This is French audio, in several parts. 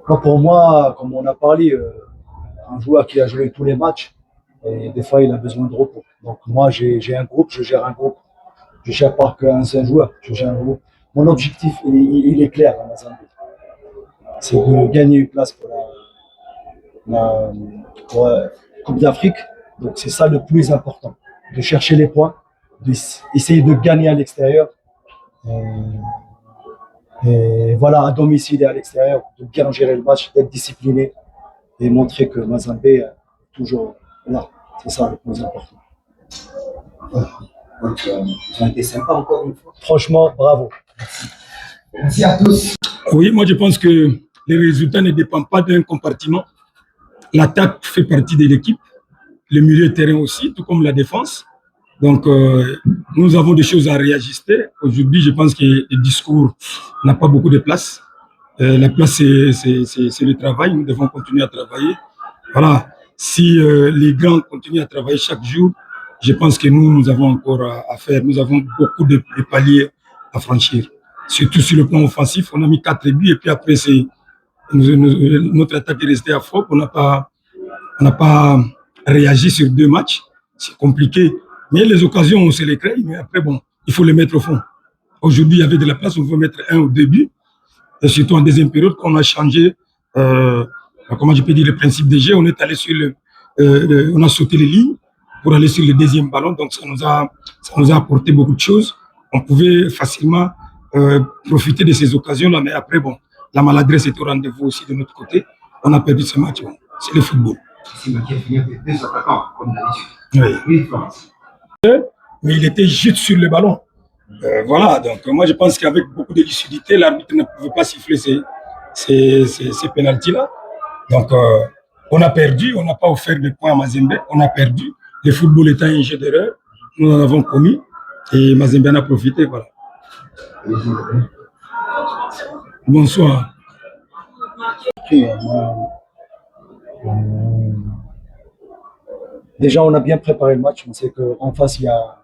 Pour moi, comme on a parlé, un joueur qui a joué tous les matchs, et des fois il a besoin de repos. Donc moi j'ai un groupe, je gère un groupe. Je ne gère pas qu'un seul joueur, je gère un groupe. Mon objectif, il est clair à Mazembe. C'est de gagner une place pour la Coupe d'Afrique. Donc c'est ça le plus important. De chercher les points, d'essayer de gagner à l'extérieur. Et voilà, à domicile et à l'extérieur, de bien gérer le match, d'être discipliné et montrer que Mazembe est toujours là. C'est ça le plus important. Donc, ils ont été sympas encore une fois. Franchement, bravo. Merci à tous. Oui, moi je pense que les résultats ne dépendent pas d'un compartiment. L'attaque fait partie de l'équipe, le milieu de terrain aussi, tout comme la défense. Donc, nous avons des choses à réajuster. Aujourd'hui, je pense que le discours n'a pas beaucoup de place. La place, c'est le travail. Nous devons continuer à travailler. Voilà. Si les grands continuent à travailler chaque jour, je pense que nous avons encore à faire. Nous avons beaucoup de paliers à franchir. Surtout sur le plan offensif, on a mis 4 buts et puis après, notre attaque est restée à flop. On n'a pas réagi sur 2 matchs. C'est compliqué. Mais les occasions, on se les crée. Mais après, bon, il faut les mettre au fond. Aujourd'hui, il y avait de la place. On veut mettre 1 ou 2 buts. Et surtout en deuxième période, qu'on a changé, comment je peux dire, le principe de jeu. On est allé sur on a sauté les lignes pour aller sur le deuxième ballon. Donc, ça nous a apporté beaucoup de choses. On pouvait facilement profiter de ces occasions-là. Mais après, bon, la maladresse est au rendez-vous aussi de notre côté. On a perdu ce match. Bon, c'est le football. C'est moi qui ai fini avec 2 attaquants, comme d'habitude. Oui. Mais il était juste sur le ballon. Voilà, donc moi je pense qu'avec beaucoup de lucidité, l'arbitre ne pouvait pas siffler ces pénaltys-là. Donc on a perdu, on n'a pas offert de points à Mazembe, on a perdu. Le football étant un jeu d'erreur, nous en avons commis et Mazembe en a profité. Voilà. Bonsoir. Déjà, on a bien préparé le match. On sait qu'en face, il y a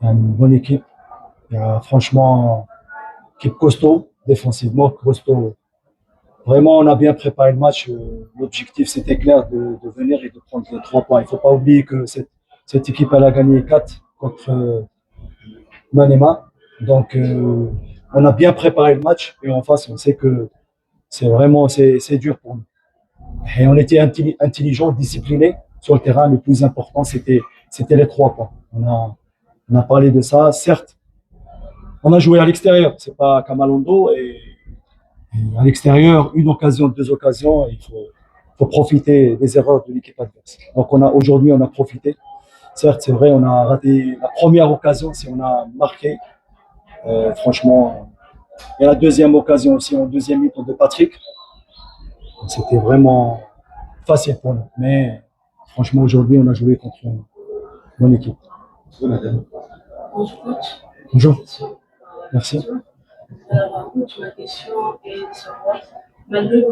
une bonne équipe. Il y a franchement une équipe costaud, défensivement costaud. Vraiment, on a bien préparé le match. L'objectif, c'était clair de venir et de prendre les 3 points. Il ne faut pas oublier que cette équipe, elle a gagné 4 contre Manema. Donc, on a bien préparé le match. Et en face, on sait que c'est dur pour nous. Et on était intelligent, discipliné sur le terrain. Le plus important, c'était les 3 points. On a parlé de ça. Certes, on a joué à l'extérieur. C'est pas Kamalondo. Et à l'extérieur, 1 occasion, 2 occasions. Il faut profiter des erreurs de l'équipe adverse. Donc aujourd'hui, on a profité. Certes, c'est vrai, on a raté la première occasion. Si on a marqué, franchement, et la deuxième occasion aussi en deuxième mi-temps de Patrick. C'était vraiment facile pour nous. Mais franchement, aujourd'hui, on a joué contre une bonne équipe. Bonjour, madame. Bonjour, coach. Bonjour. Merci. Alors, ma question est de savoir, malgré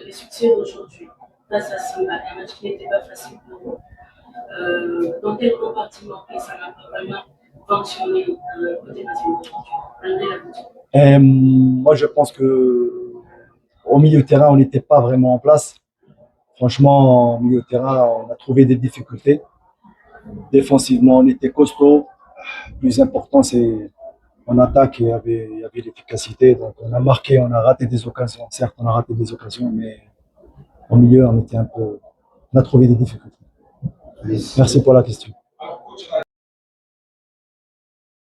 les succès d'aujourd'hui, face à Simba, un match qui n'était pas facile pour vous, dans quel compartiment ça n'a pas vraiment fonctionné côté Mazembe aujourd'hui, malgré la victoire? Moi, je pense que au milieu de terrain, on n'était pas vraiment en place. Franchement, au milieu de terrain, on a trouvé des difficultés. Défensivement, on était costaud. Le plus important, c'est en attaque, il y avait l'efficacité. Donc, on a marqué, on a raté des occasions. Certes, on a raté des occasions, mais au milieu, on a trouvé des difficultés. Merci pour la question.